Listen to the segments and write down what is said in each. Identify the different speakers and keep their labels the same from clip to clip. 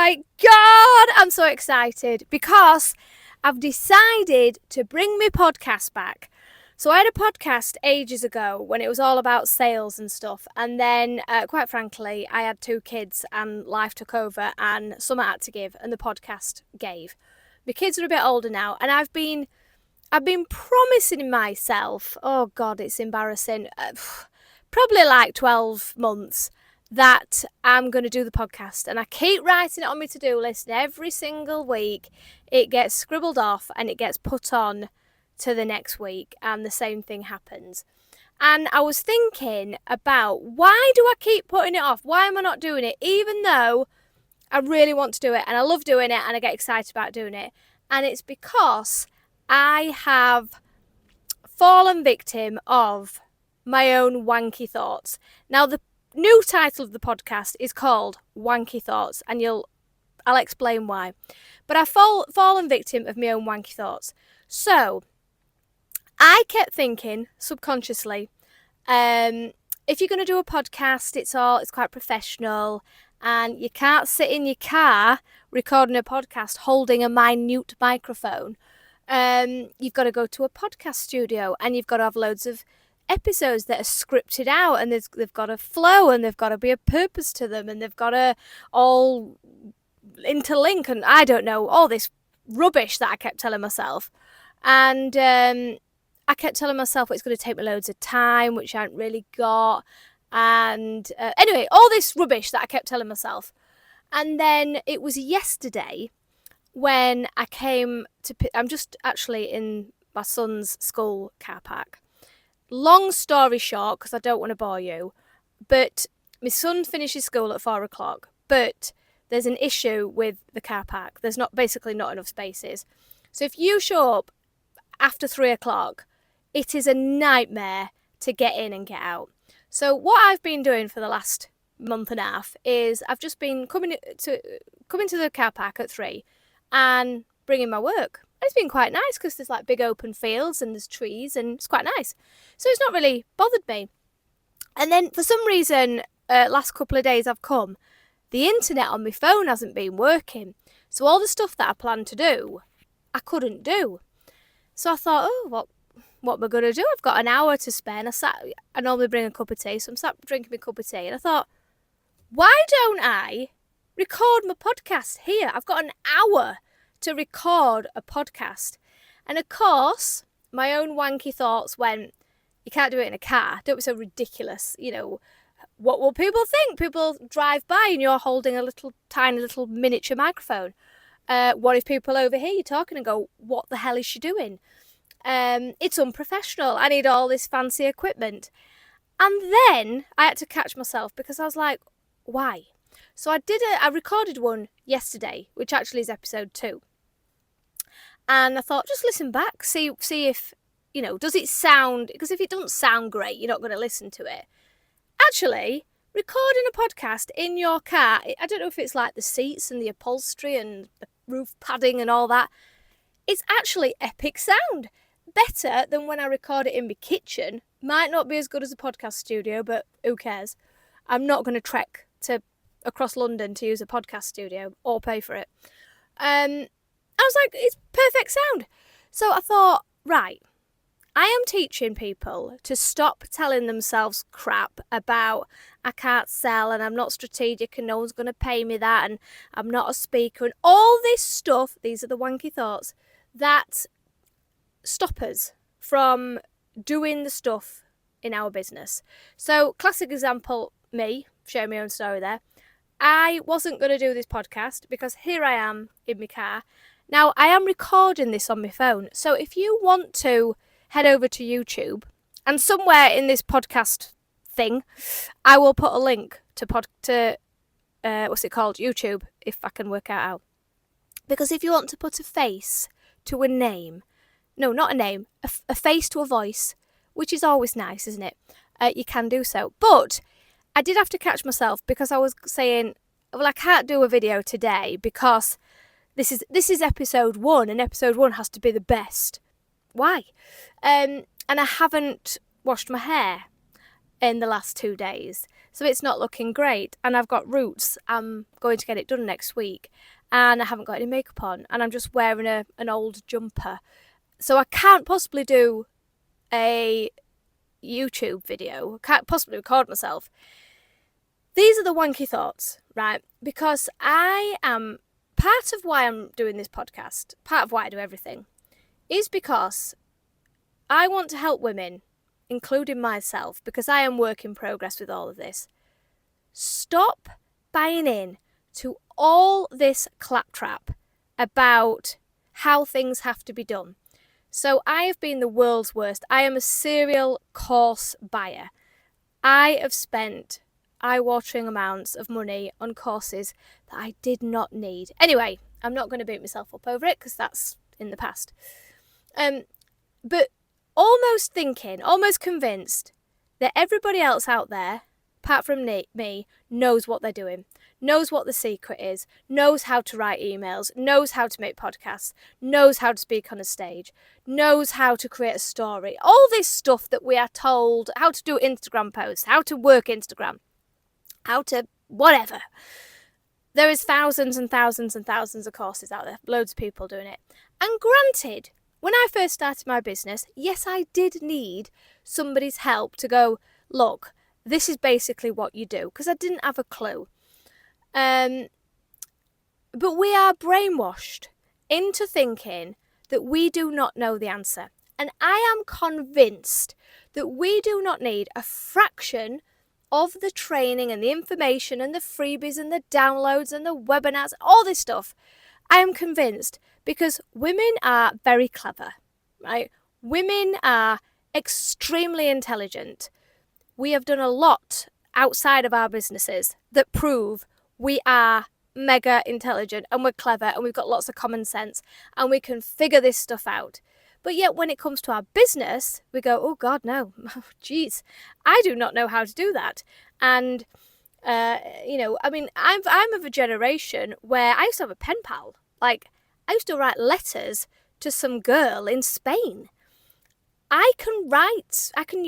Speaker 1: my God, I'm so excited because I've decided to bring my podcast back. So I had a podcast ages ago when it was all about sales and stuff. And then, quite frankly, I had 2 kids and life took over and some had to give and the podcast gave. My kids are a bit older now and I've been promising myself, oh God, it's embarrassing, probably like 12 months that I'm going to do the podcast. And I keep writing it on my to-do list and every single week it gets scribbled off and it gets put on to the next week and the same thing happens. And I was thinking about why do I keep putting it off? Why am I not doing it? Even though I really want to do it and I love doing it and I get excited about doing it. And it's because I have fallen victim of my own wanky thoughts. Now, the new title of the podcast is called Wanky Thoughts, and I'll explain why. But I've fallen victim of my own wanky thoughts. So I kept thinking subconsciously, if you're going to do a podcast, it's quite professional, and you can't sit in your car recording a podcast holding a minute microphone. You've got to go to a podcast studio and you've got to have loads of episodes that are scripted out and they've got to flow and they've got to be a purpose to them and they've got to all interlink and I don't know, all this rubbish that I kept telling myself. And I kept telling myself it's going to take me loads of time, which I hadn't really got. And anyway, all this rubbish that I kept telling myself. And then it was yesterday when I came to... I'm just actually in my son's school car park. Long story short, because I don't want to bore you, but my son finishes school at 4 o'clock, but there's an issue with the car park. There's basically not enough spaces. So if you show up after 3 o'clock, it is a nightmare to get in and get out. So what I've been doing for the last month and a half is I've just been coming to the car park at 3 and bringing my work. It's been quite nice because there's like big open fields and there's trees and it's quite nice. So it's not really bothered me. And then for some reason, last couple of days I've come, the internet on my phone hasn't been working. So all the stuff that I planned to do, I couldn't do. So I thought, what am I going to do? I've got an hour to spare. And I normally bring a cup of tea, so I'm sat drinking my cup of tea. And I thought, why don't I record my podcast here? I've got an hour to record a podcast. And of course, my own wanky thoughts went, you can't do it in a car. Don't be so ridiculous. You know, what will people think? People drive by and you're holding a tiny little miniature microphone. What if people overhear you talking and go, what the hell is she doing? It's unprofessional. I need all this fancy equipment. And then I had to catch myself because I was like, why? So I recorded one yesterday, which actually is episode 2. And I thought, just listen back, see if, you know, does it sound, because if it doesn't sound great, you're not going to listen to it. Actually, recording a podcast in your car, I don't know if it's like the seats and the upholstery and the roof padding and all that, it's actually epic sound. Better than when I record it in my kitchen. Might not be as good as a podcast studio, but who cares? I'm not going to trek across London to use a podcast studio or pay for it. I was like, it's perfect sound. So I thought, right, I am teaching people to stop telling themselves crap about I can't sell and I'm not strategic and no one's going to pay me that and I'm not a speaker and all this stuff. These are the wanky thoughts that stop us from doing the stuff in our business. So classic example, me, sharing my own story there. I wasn't going to do this podcast because here I am in my car. Now, I am recording this on my phone. So if you want to head over to YouTube, and somewhere in this podcast thing, I will put a link to what's it called? YouTube, if I can work it out. Because if you want to put a face to a name, no, not a name, a face to a voice, which is always nice, isn't it? You can do so. But I did have to catch myself because I was saying, well, I can't do a video today because this is episode 1 and episode 1 has to be the best. Why? And I haven't washed my hair in the last 2 days. so it's not looking great. And I've got roots. I'm going to get it done next week, and I haven't got any makeup on, and I'm just wearing an old jumper. So I can't possibly do a YouTube video. I can't possibly record myself. These are the wanky thoughts, right? Because I am, part of why I'm doing this podcast, part of why I do everything, is because I want to help women, including myself, because I am work in progress with all of this. Stop buying in to all this claptrap about how things have to be done. So I have been the world's worst. I am a serial course buyer. I have spent eye-watering amounts of money on courses that I did not need. Anyway, I'm not going to beat myself up over it because that's in the past. But almost convinced that everybody else out there, apart from me, knows what they're doing, knows what the secret is, knows how to write emails, knows how to make podcasts, knows how to speak on a stage, knows how to create a story. All this stuff that we are told, how to do Instagram posts, how to work Instagram, how to whatever. There is thousands and thousands and thousands of courses out there, loads of people doing it. And granted, when I first started my business, yes, I did need somebody's help to go, look, this is basically what you do, because I didn't have a clue. But we are brainwashed into thinking that we do not know the answer. And I am convinced that we do not need a fraction of the training and the information and the freebies and the downloads and the webinars, all this stuff. I am convinced because women are very clever, right? Women are extremely intelligent. We have done a lot outside of our businesses that prove we are mega intelligent and we're clever and we've got lots of common sense and we can figure this stuff out. But yet when it comes to our business, we go, oh God, no, geez, I do not know how to do that. And, I'm of a generation where I used to have a pen pal. Like, I used to write letters to some girl in Spain. I can write, I can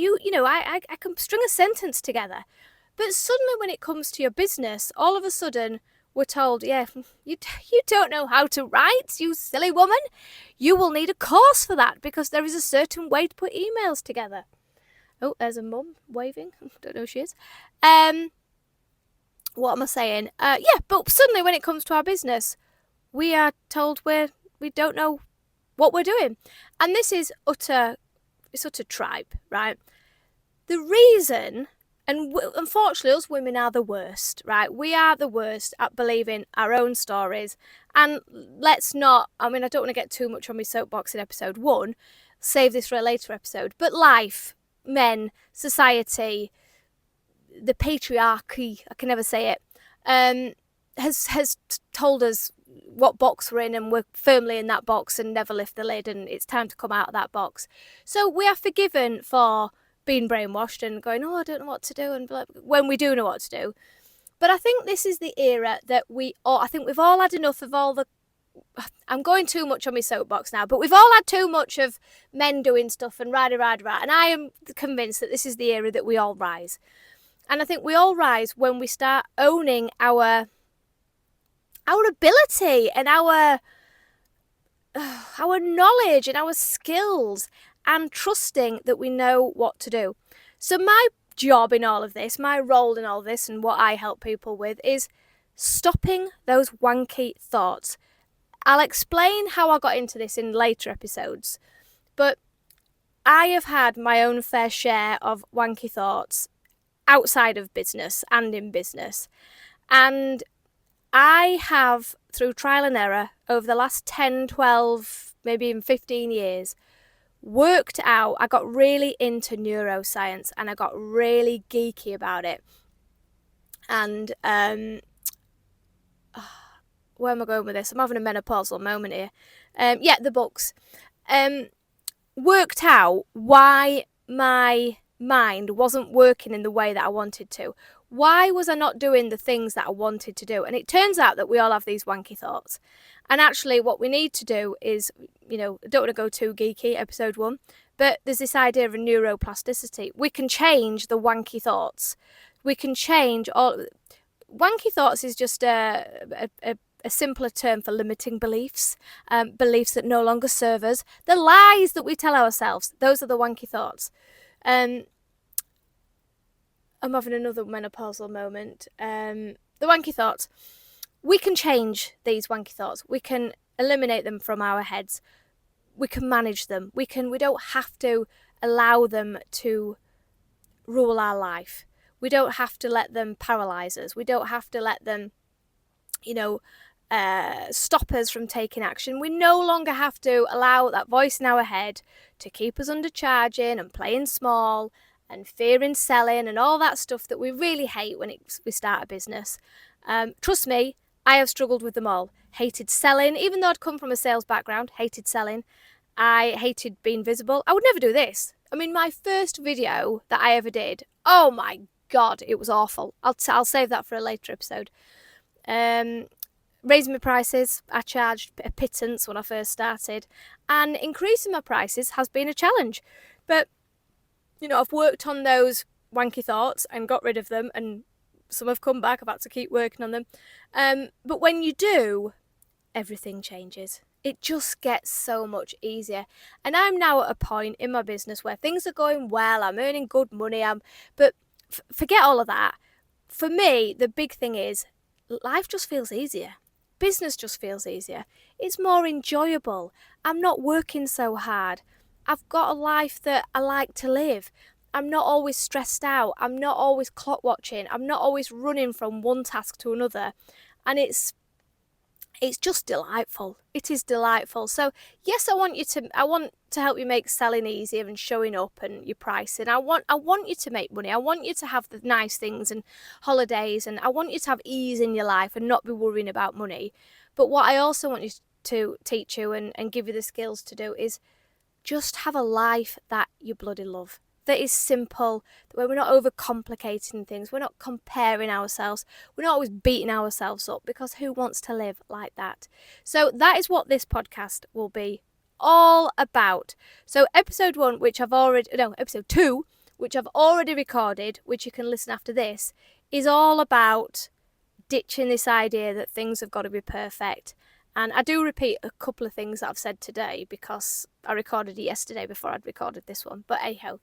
Speaker 1: string a sentence together. But suddenly when it comes to your business, all of a sudden we're told, yeah, you don't know how to write, you silly woman. You will need a course for that because there is a certain way to put emails together. Oh, there's a mum waving. Don't know who she is. What am I saying? But suddenly when it comes to our business, we are told we don't know what we're doing. And this is utter tripe, right? The reason, and unfortunately us women are the worst, right? We are the worst at believing our own stories. And let's not, I don't want to get too much on my soapbox in episode 1, save this for a later episode, but life, men, society, the patriarchy, I can never say it, has told us what box we're in and we're firmly in that box and never lift the lid and it's time to come out of that box. So we are forgiven for being brainwashed and going, oh, I don't know what to do, and when we do know what to do. But I think this is the era that we've all had enough of all the, I'm going too much on my soapbox now, but we've all had too much of men doing stuff and rah, and I am convinced that this is the era that we all rise. And I think we all rise when we start owning our ability and our knowledge and our skills and trusting that we know what to do. So my job in all of this, my role in all this and what I help people with is stopping those wanky thoughts. I'll explain how I got into this in later episodes, but I have had my own fair share of wanky thoughts outside of business and in business. And I have, through trial and error, over the last 10, 12, maybe even 15 years, worked out, I got really into neuroscience and I got really geeky about it. And where am I going with this? I'm having a menopausal moment here. The books. Worked out why my mind wasn't working in the way that I wanted to. Why was I not doing the things that I wanted to do? And it turns out that we all have these wanky thoughts. And actually what we need to do is, I don't want to go too geeky, episode 1, but there's this idea of a neuroplasticity. We can change the wanky thoughts We can change all. Wanky thoughts is just a simpler term for limiting beliefs, beliefs that no longer serve us. The lies that we tell ourselves, those are the wanky thoughts. I'm having another menopausal moment. The wanky thoughts. We can change these wanky thoughts. We can eliminate them from our heads. We can manage them. We don't have to allow them to rule our life. We don't have to let them paralyze us. We don't have to let them, stop us from taking action. We no longer have to allow that voice in our head to keep us undercharging and playing small and fearing selling and all that stuff that we really hate when we start a business. Trust me, I have struggled with them all. Hated selling, even though I'd come from a sales background, hated selling. I hated being visible. I would never do this. I mean, my first video that I ever did, oh my God, it was awful. I'll save that for a later episode. Raising my prices, I charged a pittance when I first started, and increasing my prices has been a challenge. But, I've worked on those wanky thoughts and got rid of them, and some have come back. I've had to keep working on them. But when you do, everything changes. It just gets so much easier. And I'm now at a point in my business where things are going well. I'm earning good money. But forget all of that. For me, the big thing is life just feels easier. Business just feels easier. It's more enjoyable. I'm not working so hard. I've got a life that I like to live. I'm not always stressed out. I'm not always clock watching. I'm not always running from one task to another. And it's just delightful. It is delightful. So yes, I want to help you make selling easier and showing up and your pricing. I want you to make money. I want you to have the nice things and holidays, and I want you to have ease in your life and not be worrying about money. But what I also want you to teach you and give you the skills to do is just have a life that you bloody love. That is simple, where we're not overcomplicating things, we're not comparing ourselves, we're not always beating ourselves up, because who wants to live like that? So that is what this podcast will be all about. So episode 2, which I've already recorded, which you can listen after this, is all about ditching this idea that things have got to be perfect. And I do repeat a couple of things that I've said today because I recorded it yesterday before I'd recorded this one, but hey-ho.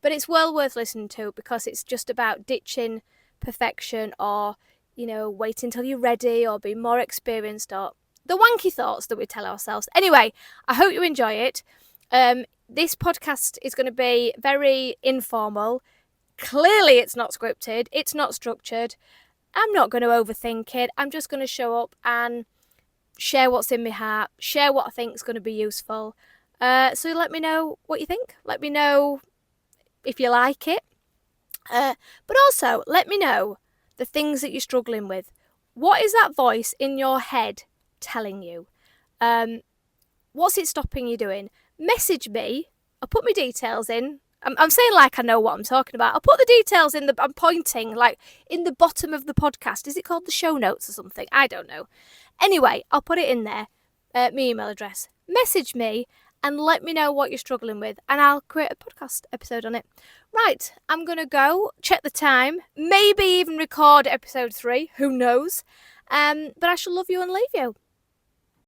Speaker 1: But it's well worth listening to, because it's just about ditching perfection or, wait until you're ready or be more experienced, or the wanky thoughts that we tell ourselves. Anyway, I hope you enjoy it. This podcast is going to be very informal. Clearly, it's not scripted. It's not structured. I'm not going to overthink it. I'm just going to show up and share what's in my heart, share what I think is going to be useful. So let me know what you think. Let me know if you like it, but also let me know the things that you're struggling with. What is that voice in your head telling you? What's it stopping you doing? Message me. I'll put my details in. I'm saying like I know what I'm talking about. I'll put the details in I'm pointing like in the bottom of the podcast. Is it called the show notes or something? I don't know. Anyway, I'll put it in there. My email address. Message me and let me know what you're struggling with, and I'll create a podcast episode on it. Right, I'm going to go, check the time, maybe even record episode 3, who knows, but I shall love you and leave you.